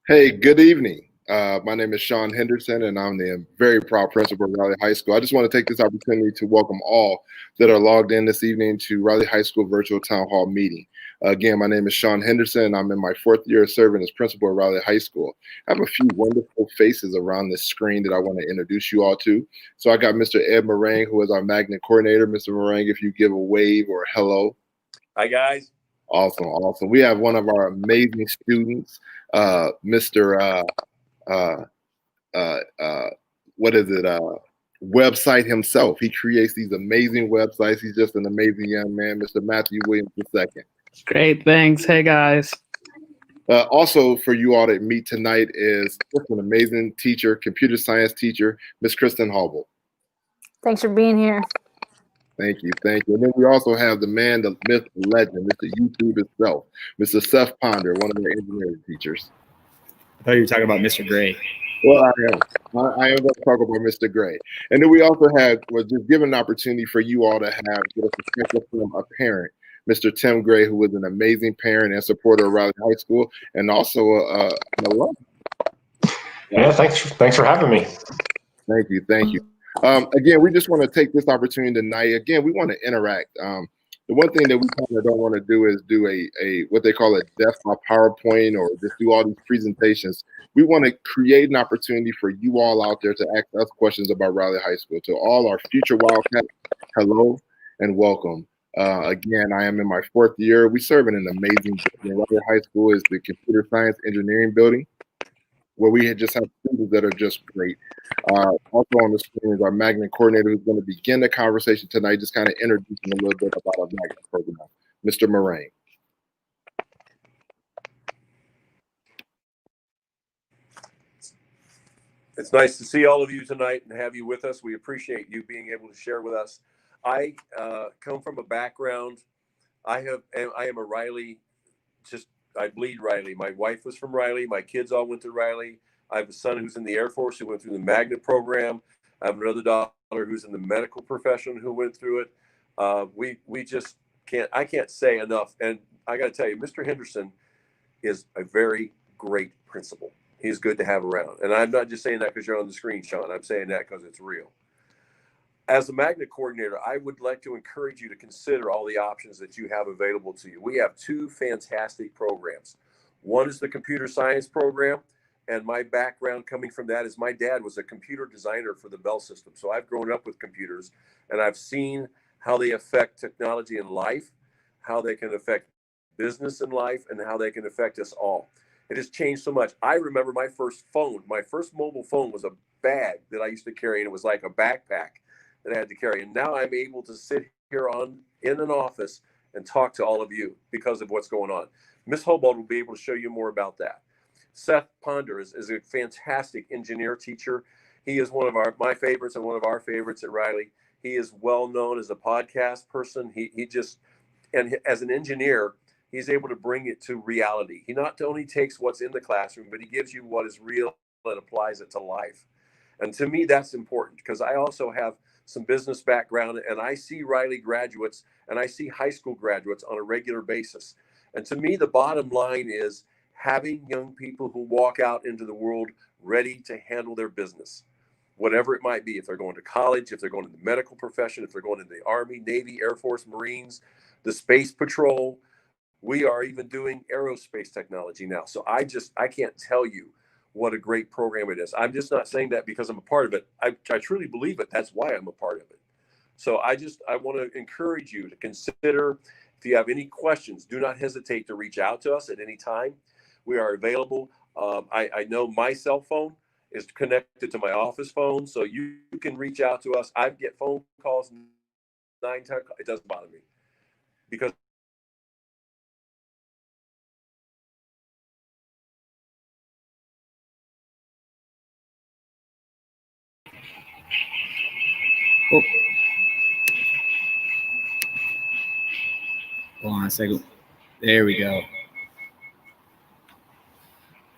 Hey, good evening. My name is Sean Henderson, and I'm the very proud principal of Riley High School. I just want to take this opportunity to welcome all that are logged in this evening to Riley High School Virtual Town Hall meeting. Again, my name is Sean Henderson, and I'm in my fourth year of serving as principal of Riley High School. I have a few wonderful faces around this screen that I want to introduce you all to. So I got Mr. Ed Meringue, who is our magnet coordinator. Mr. Meringue, if you give a wave or hello. Hi, guys. Awesome. We have one of our amazing students, Mr. Website himself. He creates these amazing websites. He's just an amazing young man, Mr. Matthew Williams II. Great, thanks. Hey, guys. Also, for you all that meet tonight is just an amazing teacher, computer science teacher, Miss Kristen Hobble. Thanks for being here. Thank you. And then we also have the man, the myth, the legend, Mr. YouTube itself, Mr. Seth Ponder, one of our engineering teachers. I thought you were talking about Mr. Gray. Well, I am going to talk about Mr. Gray. And then we also was just given an opportunity for you all to get a perspective from a parent, Mr. Tim Gray, who was an amazing parent and supporter of Riley High School, and also an alum. Yeah, thanks for having me. Thank you. Again, we just want to take this opportunity tonight. Again, we want to interact. The one thing that we kind of don't want to do is do a what they call a desktop PowerPoint or just do all these presentations. We want to create an opportunity for you all out there to ask us questions about Riley High School. To all our future Wildcats, hello and welcome. Again, I am in my fourth year. We serve in an amazing building. Riley High School is the computer science engineering building, where we just have students that are just great. Also on the screen is our magnet coordinator who's going to begin the conversation tonight, just kind of introducing a little bit about our magnet program, Mr. Meringue. It's nice to see all of you tonight and have you with us. We appreciate you being able to share with us. I come from a background. I am a Riley, I bleed Riley. My wife was from Riley. My kids all went to Riley. I have a son who's in the Air Force who went through the magnet program. I have another daughter who's in the medical profession who went through it. We just I can't say enough. And I got to tell you, Mr. Henderson is a very great principal. He's good to have around. And I'm not just saying that because you're on the screen, Sean. I'm saying that because it's real. As a magnet coordinator, I would like to encourage you to consider all the options that you have available to you. We have two fantastic programs. One is the computer science program, and my background coming from that is my dad was a computer designer for the Bell system. So I've grown up with computers, and I've seen how they affect technology in life, how they can affect business in life, and how they can affect us all. It has changed so much. I remember my first mobile phone was a bag that I used to carry, and it was like a backpack that I had to carry. And now I'm able to sit here in an office and talk to all of you because of what's going on. Ms. Hobart will be able to show you more about that. Seth Ponder is a fantastic engineer teacher. He is one of my favorites and one of our favorites at Riley. He is well known as a podcast person. And as an engineer, he's able to bring it to reality. He not only takes what's in the classroom, but he gives you what is real and applies it to life. And to me, that's important because I also have some business background, and I see Riley graduates and I see high school graduates on a regular basis. And to me, the bottom line is having young people who walk out into the world ready to handle their business, whatever it might be. If they're going to college, if they're going to the medical profession, if they're going into the Army, Navy, Air Force, Marines, the Space Patrol. We are even doing aerospace technology now. So I can't tell you what a great program it is. I'm just not saying that because I'm a part of it. I truly believe it. That's why I'm a part of it. So I want to encourage you to consider, if you have any questions, do not hesitate to reach out to us at any time. We are available. I know my cell phone is connected to my office phone, so you can reach out to us. I get phone calls 9 times. It doesn't bother me because Oh. Hold on a second. There we go.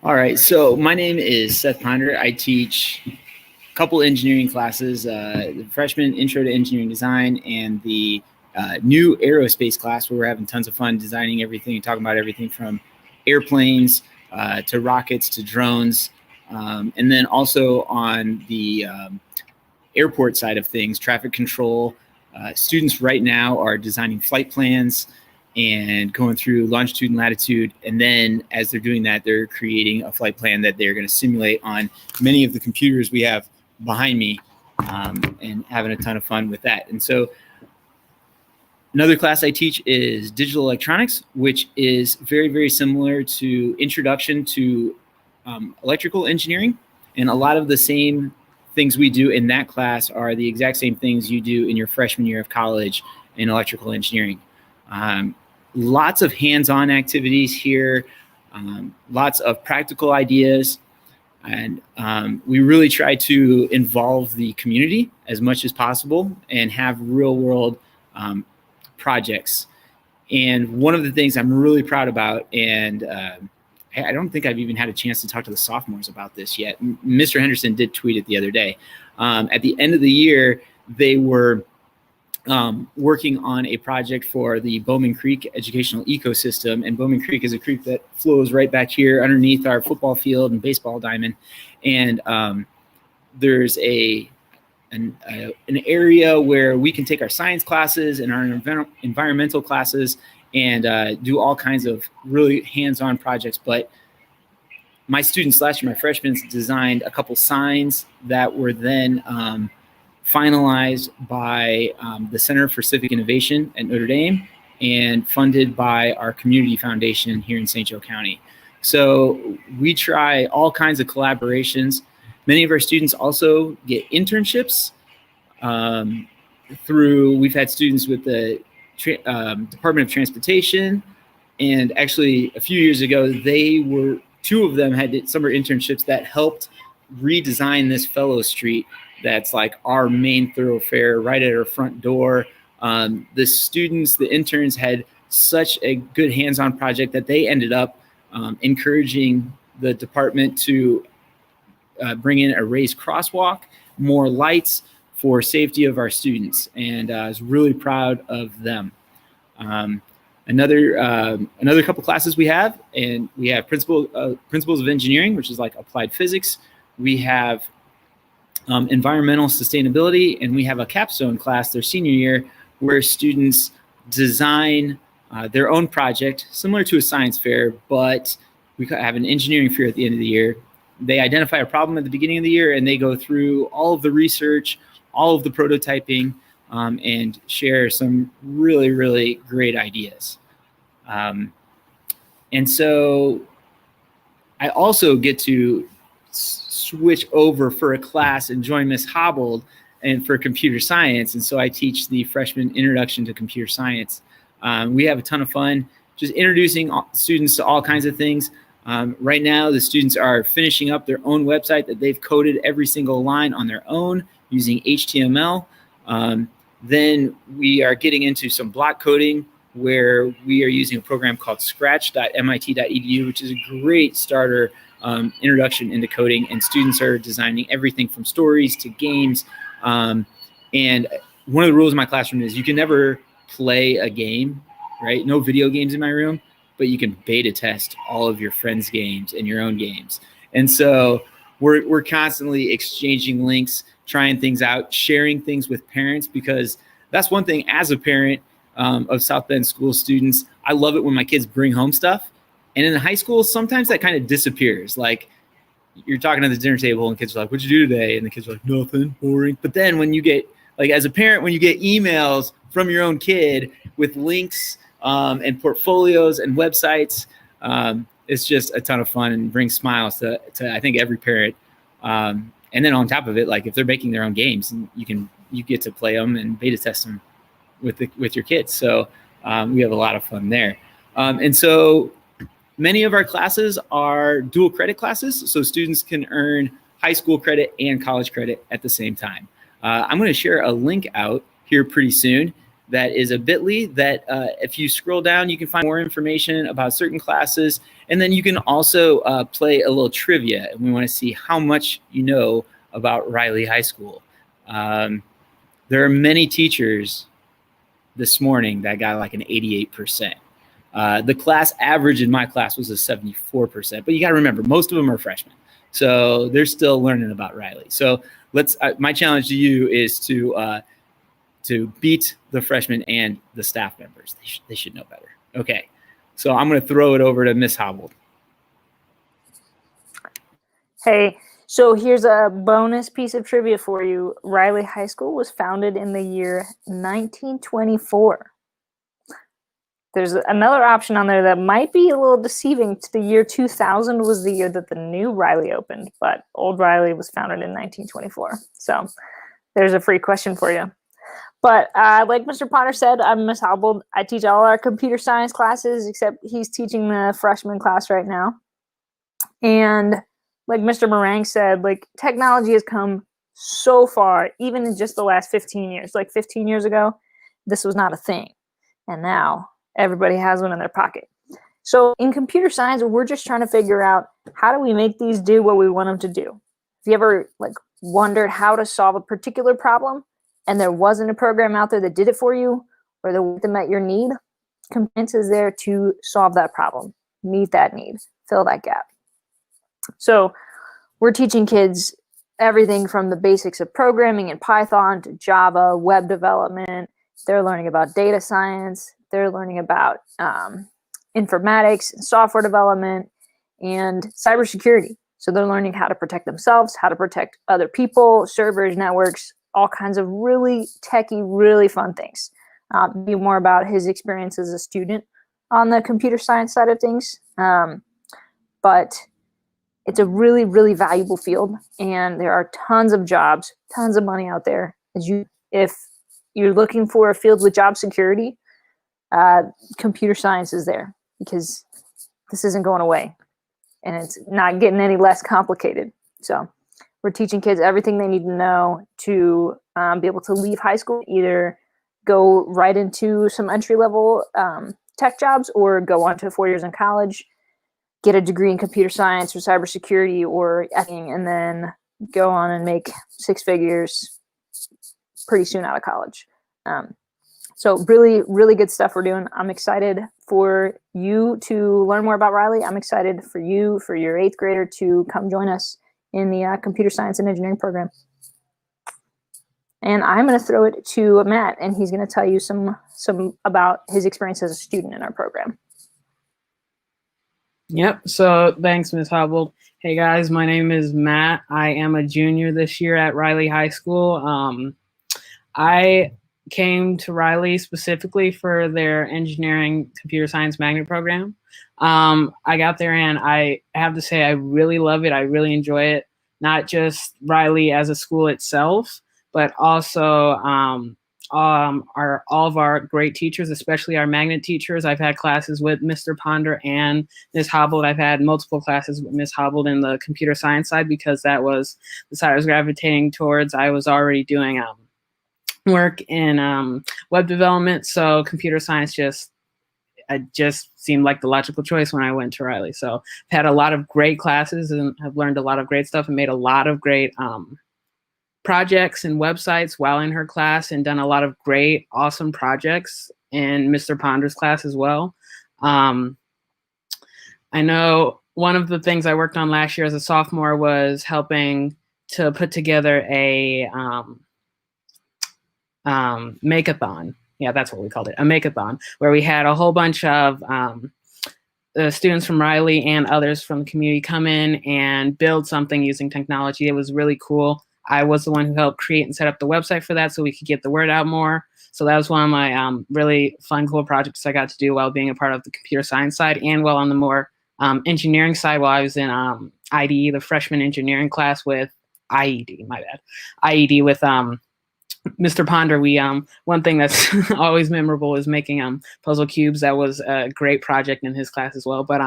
All right. So my name is Seth Ponder. I teach a couple engineering classes, the freshman intro to engineering design and the new aerospace class where we're having tons of fun designing everything and talking about everything from airplanes to rockets to drones. And then also on the airport side of things, traffic control. Students right now are designing flight plans and going through longitude and latitude. And then as they're doing that, they're creating a flight plan that they're going to simulate on many of the computers we have behind me, and having a ton of fun with that. And so another class I teach is digital electronics, which is very, very similar to introduction to electrical engineering. And a lot of the same things we do in that class are the exact same things you do in your freshman year of college in electrical engineering. Lots of hands-on activities here, lots of practical ideas, and we really try to involve the community as much as possible and have real-world projects. And one of the things I'm really proud about, and I don't think I've even had a chance to talk to the sophomores about this yet. Mr. Henderson did tweet it the other day. At the end of the year, they were working on a project for the Bowman Creek educational ecosystem. And Bowman Creek is a creek that flows right back here underneath our football field and baseball diamond. And there's an area where we can take our science classes and our environmental classes and do all kinds of really hands-on projects. But my students last year, my freshmen, designed a couple signs that were then finalized by the Center for Civic Innovation at Notre Dame and funded by our community foundation here in St. Joe County. So we try all kinds of collaborations. Many of our students also get internships we've had students with the Department of Transportation, and actually a few years ago, two of them had summer internships that helped redesign this Fellow Street that's like our main thoroughfare right at our front door. The students, the interns, had such a good hands-on project that they ended up encouraging the department to bring in a raised crosswalk, more lights for safety of our students, and I was really proud of them. Another couple classes we have Principles of Engineering, which is like applied physics. We have environmental sustainability, and we have a capstone class their senior year where students design their own project similar to a science fair, but we have an engineering fair at the end of the year. They identify a problem at the beginning of the year, and they go through all of the research, all of the prototyping, and share some really, really great ideas. And so I also get to switch over for a class and join Miss Hobbled and for computer science. And so I teach the freshman introduction to computer science. We have a ton of fun just introducing students to all kinds of things. Right now, the students are finishing up their own website that they've coded every single line on their own using HTML. Then we are getting into some block coding where we are using a program called scratch.mit.edu, which is a great starter introduction into coding. And students are designing everything from stories to games. And one of the rules in my classroom is you can never play a game, right? No video games in my room, but you can beta test all of your friends' games and your own games. And so we're constantly exchanging links, trying things out, sharing things with parents, because that's one thing as a parent of South Bend school students. I love it when my kids bring home stuff. And in high school, sometimes that kind of disappears. Like you're talking at the dinner table and kids are like, "What'd you do today?" And the kids are like, "Nothing, boring." But then when you get, like as a parent, when you get emails from your own kid with links and portfolios and websites, it's just a ton of fun and brings smiles to I think every parent. And then on top of it, like if they're making their own games, you get to play them and beta test them with your kids. So we have a lot of fun there. And so many of our classes are dual credit classes, so students can earn high school credit and college credit at the same time. I'm going to share a link out here pretty soon that is a bit.ly that if you scroll down, you can find more information about certain classes. And then you can also play a little trivia. And we want to see how much you know about Riley High School. There are many teachers this morning that got like an 88%. The class average in my class was a 74%, but you got to remember, most of them are freshmen. So they're still learning about Riley. So my challenge to you is to beat the freshmen and the staff members. They should know better. Okay. So I'm going to throw it over to Miss Hobbled. Hey, so here's a bonus piece of trivia for you. Riley High School was founded in the year 1924. There's another option on there that might be a little deceiving. The year 2000 was the year that the new Riley opened, but old Riley was founded in 1924. So there's a free question for you. But like Mr. Ponder said, I'm Miss Hobbled. I teach all our computer science classes, except he's teaching the freshman class right now. And like Mr. Meringue said, like technology has come so far, even in just the last 15 years. Like 15 years ago, this was not a thing. And now everybody has one in their pocket. So in computer science, we're just trying to figure out, how do we make these do what we want them to do? Have you ever like wondered how to solve a particular problem and there wasn't a program out there that did it for you, or that met your need? Components is there to solve that problem, meet that need, fill that gap. So we're teaching kids everything from the basics of programming in Python to Java, web development. They're learning about data science. They're learning about informatics, software development, and cybersecurity. So they're learning how to protect themselves, how to protect other people, servers, networks, all kinds of really techie, really fun things. Be more about his experience as a student on the computer science side of things. But it's a really, really valuable field, and there are tons of jobs, tons of money out there. If you're looking for a field with job security, computer science is there, because this isn't going away, and it's not getting any less complicated. So we're teaching kids everything they need to know to be able to leave high school, either go right into some entry-level tech jobs, or go on to 4 years in college, get a degree in computer science or cybersecurity or editing, and then go on and make six figures pretty soon out of college. So really, really good stuff we're doing. I'm excited for you to learn more about Riley. I'm excited for you, for your 8th grader, to come join us in the computer science and engineering program. And I'm going to throw it to Matt, and he's going to tell you some about his experience as a student in our program. Yep. So thanks, Ms. Hobbled. Hey guys, my name is Matt. I am a junior this year at Riley High School. I came to Riley specifically for their engineering computer science magnet program. I got there, and I have to say I really love it. I really enjoy it. Not just Riley as a school itself, but also all of our great teachers, especially our magnet teachers. I've had classes with Mr. Ponder and Ms. Hobbled. I've had multiple classes with Ms. Hobbled in the computer science side, because that was the side I was gravitating towards. I was already doing work in web development, so computer science just seemed like the logical choice when I went to Riley. So I've had a lot of great classes and have learned a lot of great stuff, and made a lot of great projects and websites while in her class, and done a lot of great, awesome projects in Mr. Ponder's class as well. I know one of the things I worked on last year as a sophomore was helping to put together a make-a-thon. Yeah, that's what we called it, a make-a-thon, where we had a whole bunch of the students from Riley and others from the community come in and build something using technology. It was really cool. I was the one who helped create and set up the website for that, so we could get the word out more. So that was one of my really fun, cool projects I got to do while being a part of the computer science side, and while on the more engineering side, while I was in IDE, the freshman engineering class with IED, IED with Mr. Ponder. We one thing that's always memorable is making puzzle cubes. That was a great project in his class as well. But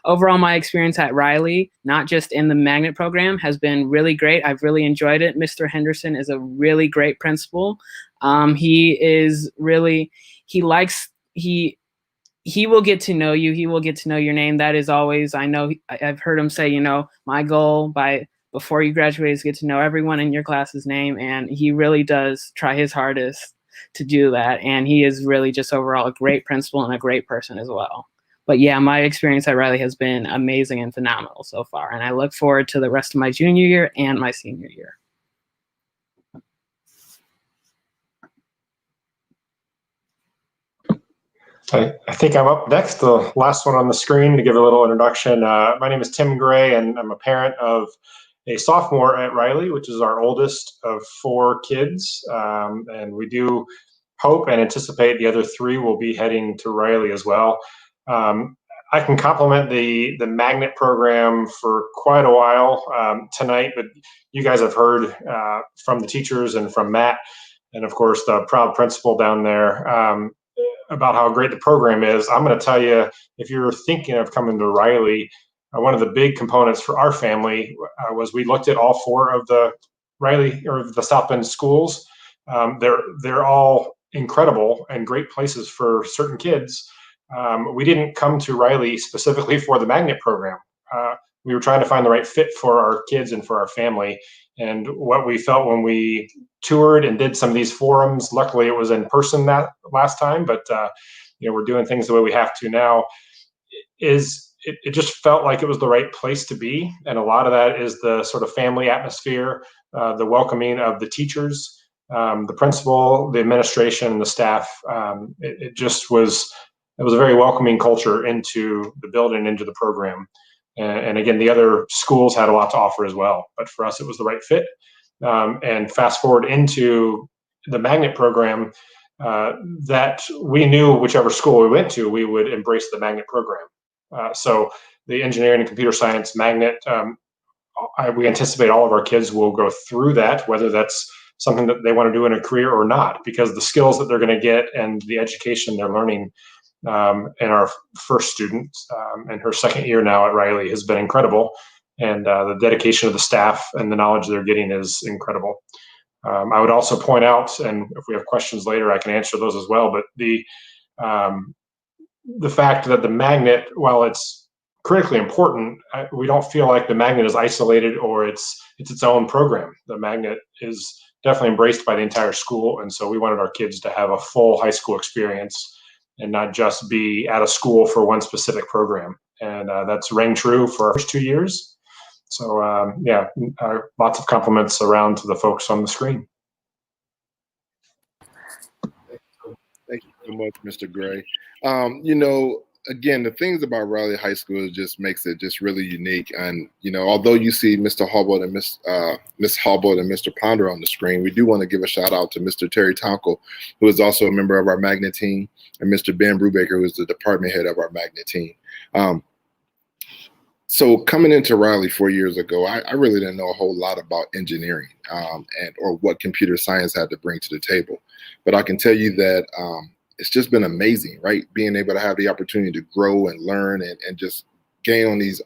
overall, my experience at Riley, not just in the magnet program, has been really great. I've really enjoyed it. Mr. Henderson is a really great principal. He will get to know you. He will get to know your name. That is always, I know, I've heard him say, my goal before you graduate is get to know everyone in your class's name. And he really does try his hardest to do that. And he is really just overall a great principal and a great person as well. But yeah, my experience at Riley has been amazing and phenomenal so far. And I look forward to the rest of my junior year and my senior year. I think I'm up next, the last one on the screen, to give a little introduction. My name is Tim Gray, and I'm a parent of a sophomore at Riley, which is our oldest of 4 kids. And we do hope and anticipate the other 3 will be heading to Riley as well. I can compliment the magnet program for quite a while tonight, but you guys have heard from the teachers and from Matt, and of course the proud principal down there, about how great the program is. I'm going to tell you, if you're thinking of coming to Riley, one of the big components for our family was we looked at all 4 of the Riley or the South Bend schools. They're all incredible and great places for certain kids. We didn't come to Riley specifically for the magnet program. We were trying to find the right fit for our kids and for our family. And what we felt when we toured and did some of these forums, luckily it was in person that last time, but we're doing things the way we have to now, is it just felt like it was the right place to be. And a lot of that is the sort of family atmosphere, the welcoming of the teachers, the principal, the administration, and the staff. It was a very welcoming culture into the building, into the program. And again, the other schools had a lot to offer as well, but for us, it was the right fit. And fast forward into the magnet program, that we knew whichever school we went to, we would embrace the magnet program. So the engineering and computer science magnet, we anticipate all of our kids will go through that, whether that's something that they want to do in a career or not, because the skills that they're going to get and the education they're learning. And our first student, and her second year now at Riley, has been incredible. And the dedication of the staff and the knowledge they're getting is incredible. I would also point out, and if we have questions later, I can answer those as well, but the fact that the magnet, while it's critically important, we don't feel like the magnet is isolated or it's its own program. The magnet is definitely embraced by the entire school. And so we wanted our kids to have a full high school experience and not just be at a school for one specific program. And that's rang true for our first 2 years. So lots of compliments around to the folks on the screen. Thank you so much, Mr. Gray. Again, the things about Riley High School just makes it just really unique. And, although you see Mr. Hubble and Miss Hubble and Mr. Ponder on the screen, we do want to give a shout out to Mr. Terry Tonkel, who is also a member of our magnet team, and Mr. Ben Brubaker, who is the department head of our magnet team. So coming into Riley 4 years ago, I really didn't know a whole lot about engineering or what computer science had to bring to the table. But I can tell you that it's just been amazing, right? Being able to have the opportunity to grow and learn and just gain on these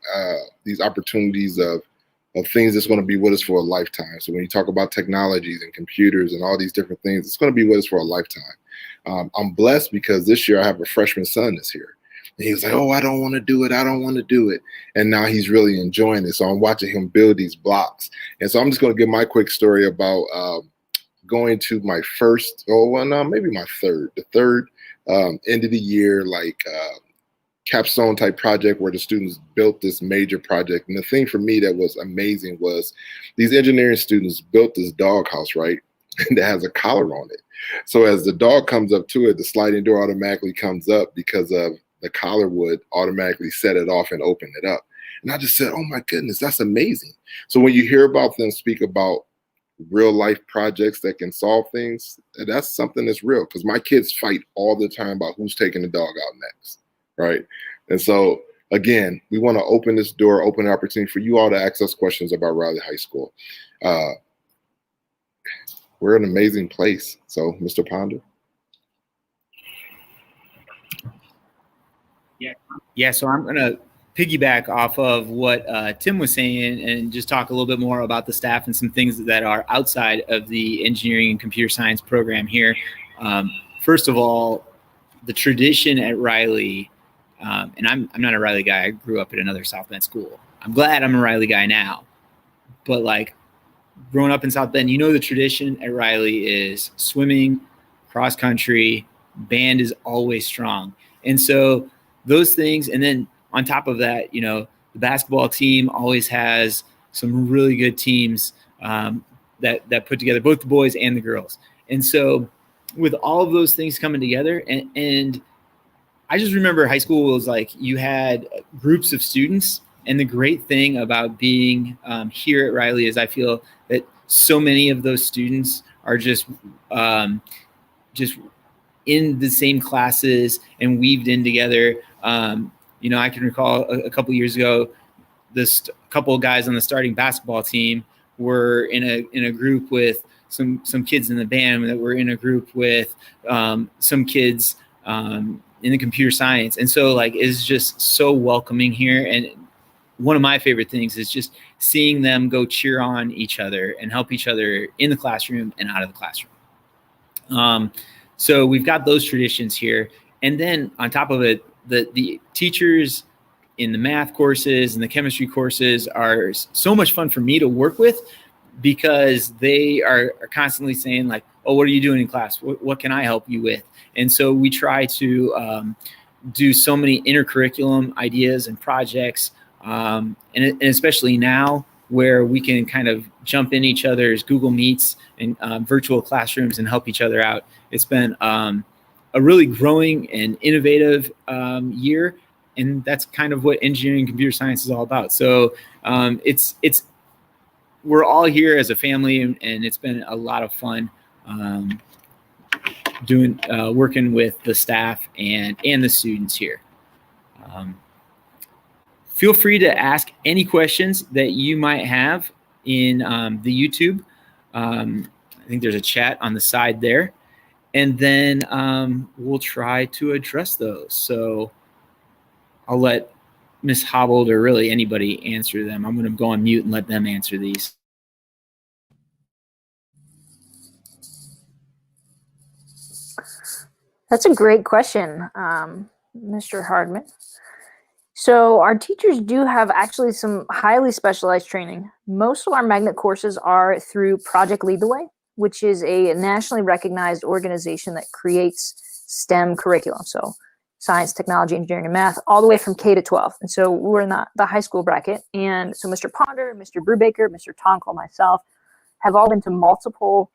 opportunities of things that's going to be with us for a lifetime. So when you talk about technologies and computers and all these different things, it's going to be with us for a lifetime. I'm blessed because this year I have a freshman son that's here. And he was like, oh, I don't want to do it. I don't want to do it. And now he's really enjoying it. So I'm watching him build these blocks. And so I'm just going to give my quick story about going to my first, maybe my third end of the year, capstone type project where the students built this major project. And the thing for me that was amazing was these engineering students built this doghouse, right? And it has a collar on it. So as the dog comes up to it, the sliding door automatically comes up because of the collar would automatically set it off and open it up. And I just said, oh my goodness, that's amazing. So when you hear about them speak about real life projects that can solve things, that's something that's real, because my kids fight all the time about who's taking the dog out next, right? And so again, we want to open this door, open an opportunity for you all to ask us questions about Riley High School. We're an amazing place. So Mr. Ponder. Yeah, so I'm going to piggyback off of what Tim was saying and just talk a little bit more about the staff and some things that are outside of the engineering and computer science program here. First of all, the tradition at Riley, and I'm not a Riley guy. I grew up at another South Bend school. I'm glad I'm a Riley guy now. But growing up in South Bend, the tradition at Riley is swimming cross country, band is always strong. And so those things, and then on top of that, you know, the basketball team always has some really good teams that put together both the boys and the girls. And so with all of those things coming together, and I just remember high school was like you had groups of students. And the great thing about being here at Riley is I feel that so many of those students are just in the same classes and weaved in together. You know, I can recall a couple years ago, this couple of guys on the starting basketball team were in a group with some kids in the band that were in a group with some kids in the computer science. And so like, it's just so welcoming here. And one of my favorite things is just seeing them go cheer on each other and help each other in the classroom and out of the classroom. So we've got those traditions here. And then on top of it, the teachers in the math courses and the chemistry courses are so much fun for me to work with because they are constantly saying like, oh, what are you doing in class? What can I help you with? And so we try to do so many intercurriculum ideas and projects. And especially now where we can kind of jump in each other's Google Meets and virtual classrooms and help each other out. It's been a really growing and innovative year. And that's kind of what engineering and computer science is all about. So we're all here as a family, and it's been a lot of fun working with the staff and the students here. Feel free to ask any questions that you might have in the YouTube. I think there's a chat on the side there. And then we'll try to address those. So I'll let Ms. Hobbled or really anybody answer them. I'm going to go on mute and let them answer these. That's a great question, Mr. Hardman. So our teachers do have actually some highly specialized training. Most of our magnet courses are through Project Lead the Way, which is a nationally recognized organization that creates STEM curriculum. So science, technology, engineering, and math, all the way from K to 12. And so we're in the high school bracket. And so Mr. Ponder, Mr. Brubaker, Mr. Tonkel, myself have all been to multiple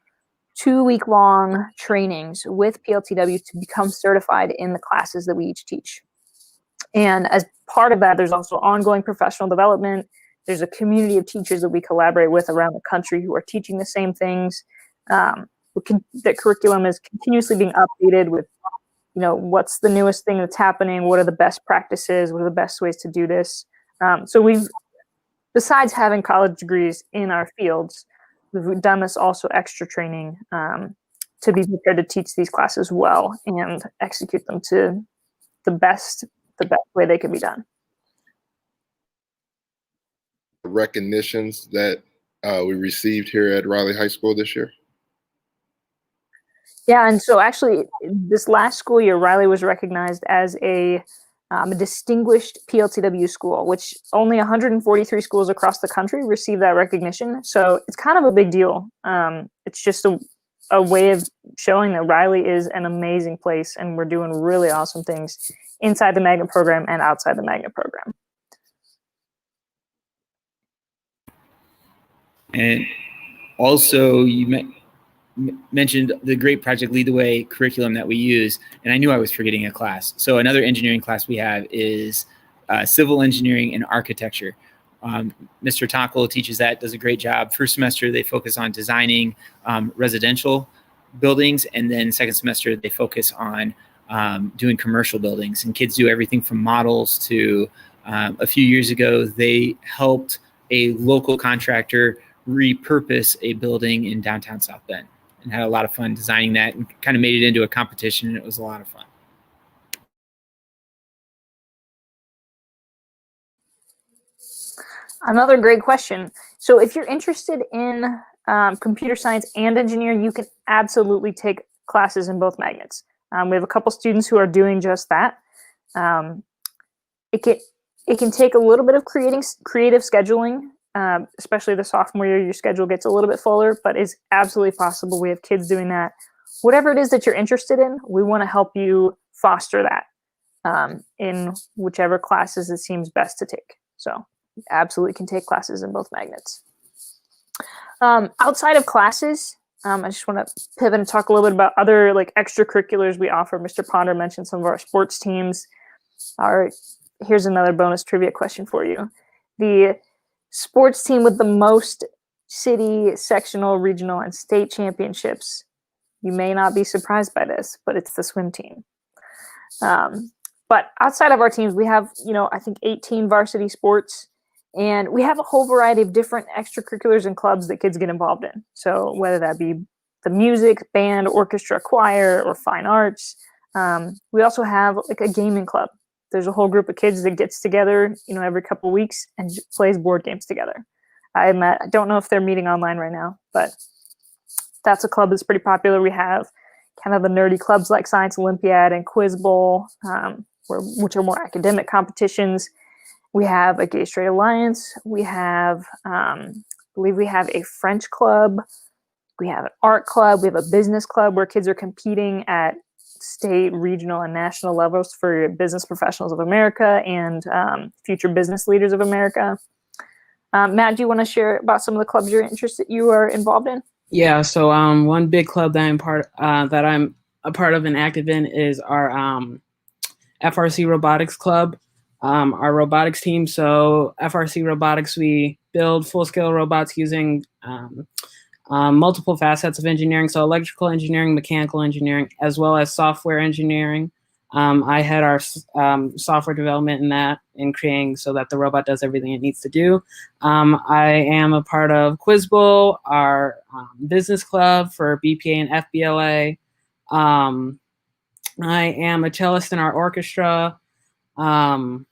2-week-long trainings with PLTW to become certified in the classes that we each teach. And as part of that, there's also ongoing professional development. There's a community of teachers that we collaborate with around the country who are teaching the same things. The curriculum is continuously being updated with, you know, what's the newest thing that's happening? What are the best practices? What are the best ways to do this? So we've, besides having college degrees in our fields, we've done this also extra training to be prepared to teach these classes well and execute them to the best way they can be done. Recognitions that we received here at Riley High School this year? Yeah, and so actually this last school year, Riley was recognized as a distinguished PLTW school, which only 143 schools across the country receive that recognition. So it's kind of a big deal. It's just a way of showing that Riley is an amazing place and we're doing really awesome things inside the magnet program and outside the magnet program. And also you mentioned the great Project Lead the Way curriculum that we use, and I knew I was forgetting a class. So another engineering class we have is civil engineering and architecture. Mr. Tonkel teaches that, does a great job. First semester, they focus on designing residential buildings, and then second semester, they focus on doing commercial buildings. And kids do everything from models to, a few years ago, they helped a local contractor repurpose a building in downtown South Bend, and had a lot of fun designing that and kind of made it into a competition, and it was a lot of fun. Another great question. So if you're interested in computer science and engineering, you can absolutely take classes in both magnets. We have a couple students who are doing just that. It can take a little bit of creative scheduling, especially the sophomore year. Your schedule gets a little bit fuller, but it's absolutely possible. We have kids doing that whatever it is that you're interested in, we want to help you foster that in whichever classes it seems best to take. So you absolutely can take classes in both magnets. Outside of classes, I just want to pivot and talk a little bit about other like extracurriculars we offer. Mr. Ponder mentioned some of our sports teams. Here's another bonus trivia question for you. The sports team with the most city, sectional, regional, and state championships. You may not be surprised by this, but it's the swim team. But outside of our teams, we have, I think 18 varsity sports, and we have a whole variety of different extracurriculars and clubs that kids get involved in. So whether that be the music, band, orchestra, choir, or fine arts, we also have like a gaming club. There's a whole group of kids that gets together, every couple of weeks and plays board games together. I don't know if they're meeting online right now, but that's a club that's pretty popular. We have kind of the nerdy clubs like Science Olympiad and Quiz Bowl, which are more academic competitions. We have a Gay Straight Alliance. We have, I believe we have a French club. We have an art club. We have a business club where kids are competing at state, regional, and national levels for Business Professionals of America and Future Business Leaders of America. Matt, do you want to share about some of the clubs you are involved in? Yeah, so one big club that I'm a part of and active in is our FRC Robotics Club, our robotics team. So FRC Robotics, we build full-scale robots using multiple facets of engineering, so electrical engineering, mechanical engineering, as well as software engineering. I had our software development in that, in creating so that the robot does everything it needs to do. I am a part of Quiz Bowl, our business club for BPA and FBLA. I am a cellist in our orchestra. I'm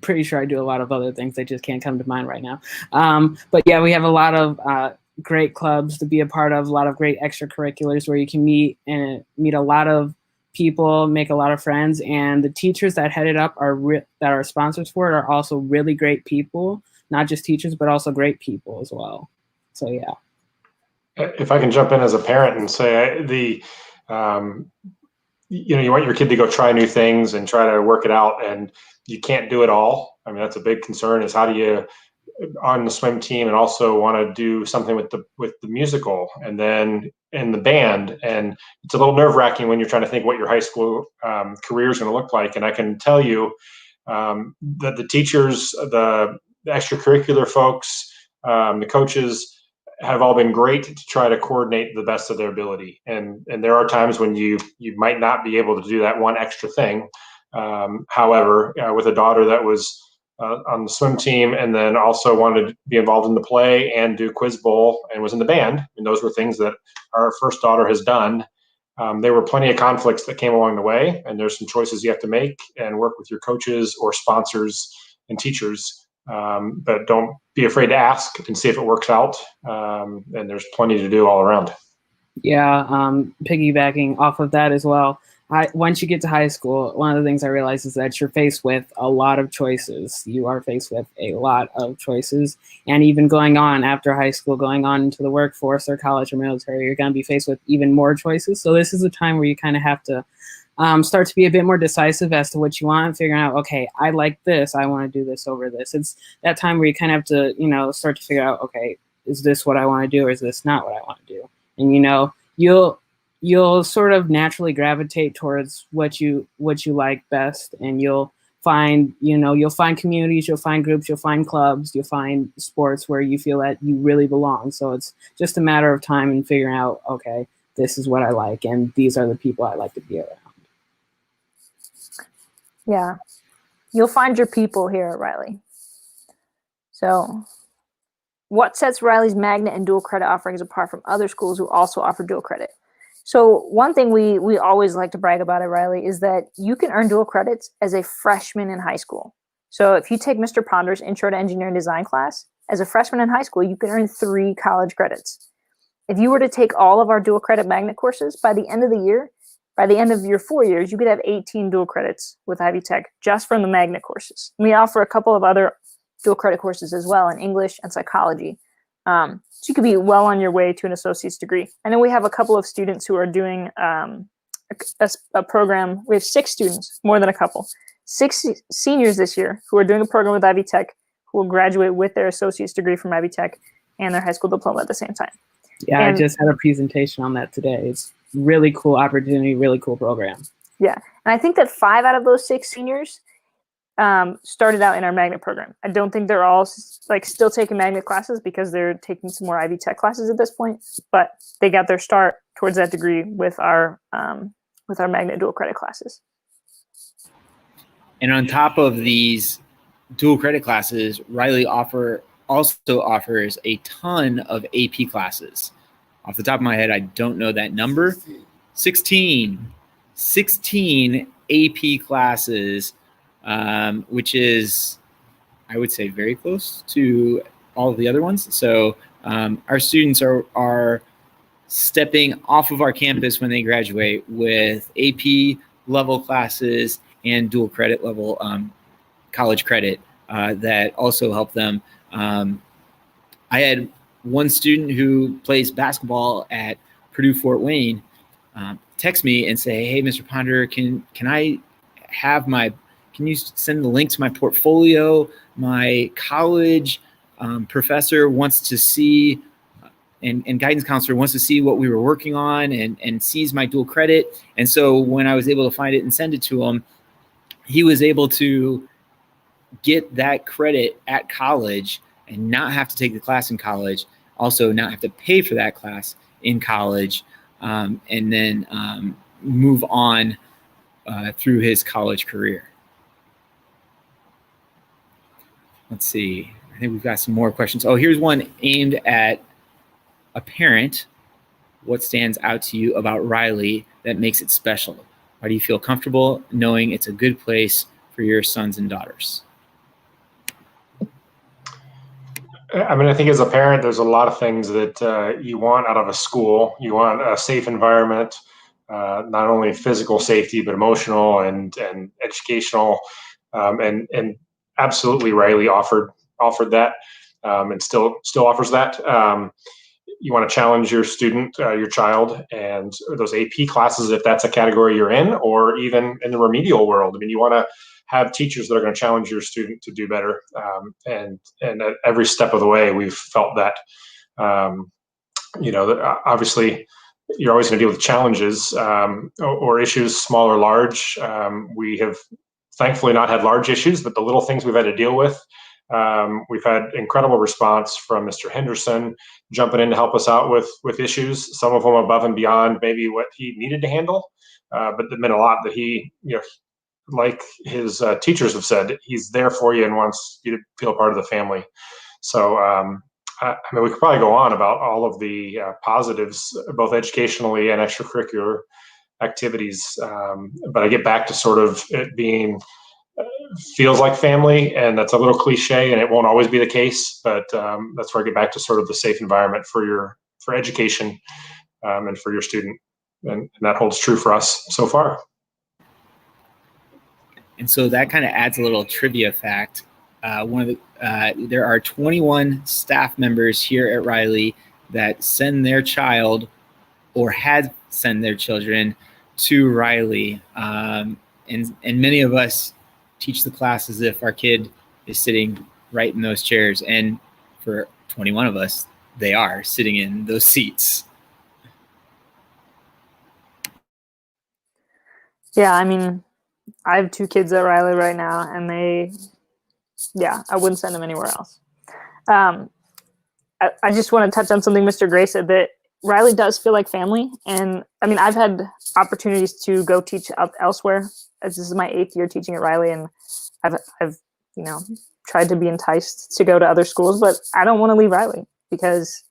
pretty sure I do a lot of other things that just can't come to mind right now. But yeah, we have a lot of great clubs to be a part of, a lot of great extracurriculars where you can meet a lot of people, make a lot of friends, and the teachers that head it up that are sponsors for it are also really great people, not just teachers, but also great people as well. So yeah. If I can jump in as a parent and say you want your kid to go try new things and try to work it out, and you can't do it all. I mean, that's a big concern, is how do you on the swim team and also want to do something with the musical and then in the band. And it's a little nerve-wracking when you're trying to think what your high school career is going to look like. And I can tell you that the teachers, the extracurricular folks, the coaches have all been great to try to coordinate the best of their ability. And there are times when you might not be able to do that one extra thing. However, with a daughter that was on the swim team and then also wanted to be involved in the play and do Quiz Bowl and was in the band, and those were things that our first daughter has done. There were plenty of conflicts that came along the way, and there's some choices you have to make and work with your coaches or sponsors and teachers. But don't be afraid to ask and see if it works out. And there's plenty to do all around. Yeah, piggybacking off of that as well. Once you get to high school, one of the things I realized is that you're faced with a lot of choices. You are faced with a lot of choices. And even going on after high school, going on into the workforce or college or military, you're going to be faced with even more choices. So this is a time where you kind of have to start to be a bit more decisive as to what you want, figuring out, okay, I like this, I want to do this over this. It's that time where you kind of have to, start to figure out, okay, is this what I want to do or is this not what I want to do? And, you'll sort of naturally gravitate towards what you like best, and you'll find communities, you'll find groups, you'll find clubs, you'll find sports where you feel that you really belong. So it's just a matter of time and figuring out, okay, this is what I like, and these are the people I like to be around. Yeah, you'll find your people here at Riley. So what sets Riley's magnet and dual credit offerings apart from other schools who also offer dual credit? So one thing we always like to brag about at Riley is that you can earn dual credits as a freshman in high school. So if you take Mr. Ponder's Intro to Engineering Design class, as a freshman in high school, you can earn 3 college credits. If you were to take all of our dual credit magnet courses, by the end of the year, by the end of your 4 years, you could have 18 dual credits with Ivy Tech just from the magnet courses. We offer a couple of other dual credit courses as well in English and psychology. So you could be well on your way to an associate's degree. I know we have a couple of students who are doing a program. We have 6 students, more than a couple, 6 seniors this year who are doing a program with Ivy Tech, who will graduate with their associate's degree from Ivy Tech and their high school diploma at the same time. Yeah, And I just had a presentation on that today. It's really cool opportunity, really cool program. yeah, and I think that 5 out of those 6 seniors started out in our magnet program. I don't think they're all like still taking magnet classes because they're taking some more Ivy Tech classes at this point, but they got their start towards that degree with our magnet dual credit classes. And on top of these dual credit classes, Riley also offers a ton of AP classes. Off the top of my head, I don't know that number. 16 AP classes, which is, I would say, very close to all of the other ones. So our students are stepping off of our campus when they graduate with AP level classes and dual credit level college credit that also help them. I had one student who plays basketball at Purdue Fort Wayne text me and say, "Hey, Mr. Ponder, can you send the link to my portfolio? My college professor wants to see, and guidance counselor wants to see what we were working on and sees my dual credit." And so when I was able to find it and send it to him, he was able to get that credit at college and not have to take the class in college, also not have to pay for that class in college, and then move on through his college career. Let's see. I think we've got some more questions. Oh, here's one aimed at a parent. What stands out to you about Riley that makes it special? Why do you feel comfortable knowing it's a good place for your sons and daughters? I mean, I think as a parent, there's a lot of things that you want out of a school. You want a safe environment, not only physical safety, but emotional and educational. And absolutely, Riley offered that, and still offers that. You want to challenge your student, your child, and those AP classes, if that's a category you're in, or even in the remedial world. I mean, you want to have teachers that are going to challenge your student to do better. And at every step of the way, we've felt that. Obviously, you're always going to deal with challenges or issues, small or large. We have thankfully not had large issues, but the little things we've had to deal with, we've had incredible response from Mr. Henderson jumping in to help us out with issues, some of them above and beyond maybe what he needed to handle, but that meant a lot that he, like his teachers have said, he's there for you and wants you to feel part of the family. So, I mean, we could probably go on about all of the positives, both educationally and extracurricular activities. But I get back to sort of it being feels like family, and that's a little cliche, and it won't always be the case. But that's where I get back to sort of the safe environment for education and for your student, and that holds true for us so far. And so that kind of adds a little trivia fact. There are 21 staff members here at Riley that send their child or had sent their children to Riley. And many of us teach the class as if our kid is sitting right in those chairs. And for 21 of us, they are sitting in those seats. Yeah, I mean, I have 2 kids at Riley right now, and I wouldn't send them anywhere else. I just want to touch on something Mr. Gray said, that Riley does feel like family. And I mean, I've had opportunities to go teach elsewhere. This is my 8th year teaching at Riley, and I've tried to be enticed to go to other schools, but I don't want to leave Riley because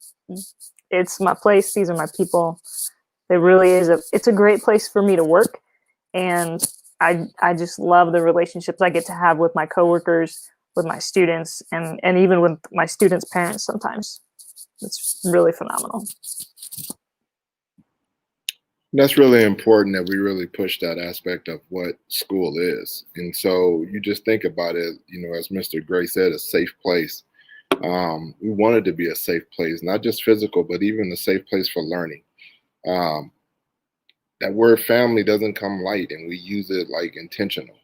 it's my place. These are my people. It really is it's a great place for me to work. And I just love the relationships I get to have with my coworkers, with my students, and even with my students' parents sometimes. It's really phenomenal. That's really important that we really push that aspect of what school is. And so you just think about it, as Mr. Gray said, a safe place. We wanted to be a safe place, not just physical, but even a safe place for learning. That word family doesn't come light, and we use it like intentional.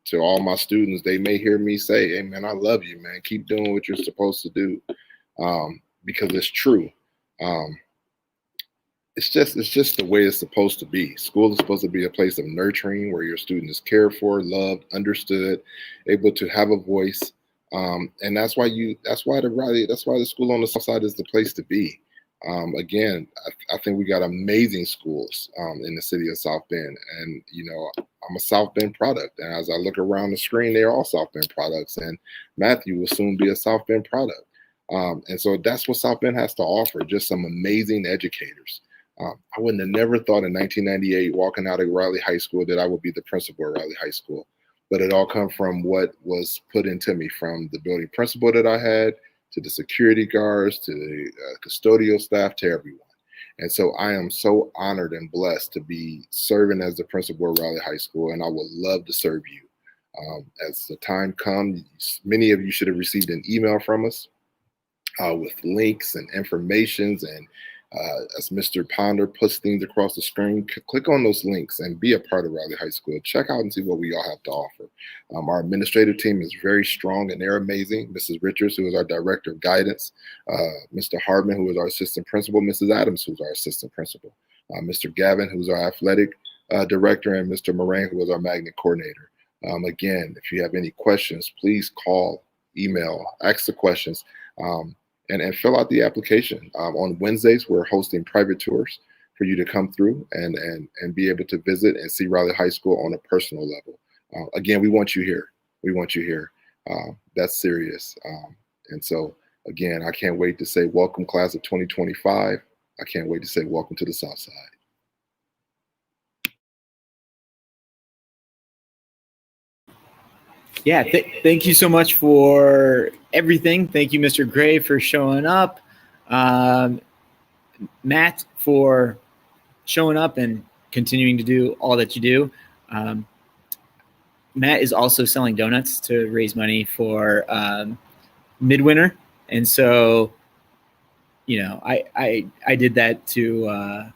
To all my students, they may hear me say, "Hey man, I love you, man. Keep doing what you're supposed to do," because it's true. It's just the way it's supposed to be. School is supposed to be a place of nurturing where your student is cared for, loved, understood, able to have a voice. And that's why the school on the south side is the place to be. Again, I think we got amazing schools in the city of South Bend, and I'm a South Bend product. And as I look around the screen, they're all South Bend products, and Matthew will soon be a South Bend product. And so that's what South Bend has to offer, just some amazing educators. I wouldn't have never thought in 1998, walking out of Riley High School, that I would be the principal at Riley High School. But it all come from what was put into me, from the building principal that I had, to the security guards, to the custodial staff, to everyone. And so I am so honored and blessed to be serving as the principal at Riley High School, and I would love to serve you. As the time comes, many of you should have received an email from us with links and informations, and as Mr. Ponder puts things across the screen, click on those links and be a part of Riley High School. Check out and see what we all have to offer. Our administrative team is very strong and they're amazing. Mrs. Richards, who is our director of guidance, Mr. Hardman, who is our assistant principal, Mrs. Adams, who's our assistant principal, Mr. Gavin, who's our athletic director, and Mr. Moraine, who is our magnet coordinator. Again, if you have any questions, please call, email, ask the questions. And fill out the application. On Wednesdays, we're hosting private tours for you to come through and be able to visit and see Riley High School on a personal level. Again, we want you here. We want you here. That's serious. And so, again, I can't wait to say welcome, class of 2025. I can't wait to say welcome to the South Side. Yeah, thank you so much for everything. Thank you, Mr. Gray, for showing up. Matt, for showing up and continuing to do all that you do. Matt is also selling donuts to raise money for Midwinter. And so, I did that to,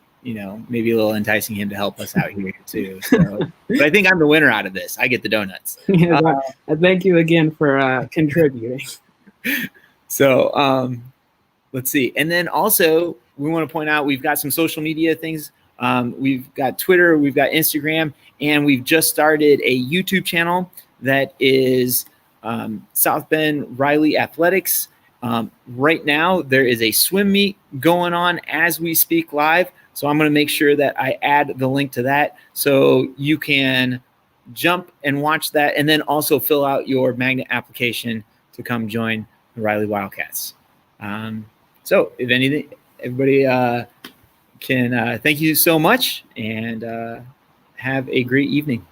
maybe a little enticing him to help us out here too. So, but I think I'm the winner out of this. I get the donuts. Thank you again for contributing. So let's see. And then also we want to point out, we've got some social media things. We've got Twitter, we've got Instagram, and we've just started a YouTube channel that is South Bend Riley Athletics. Right now there is a swim meet going on as we speak live. So I'm going to make sure that I add the link to that so you can jump and watch that, and then also fill out your magnet application to come join the Riley Wildcats. So if anything, everybody can thank you so much, and have a great evening.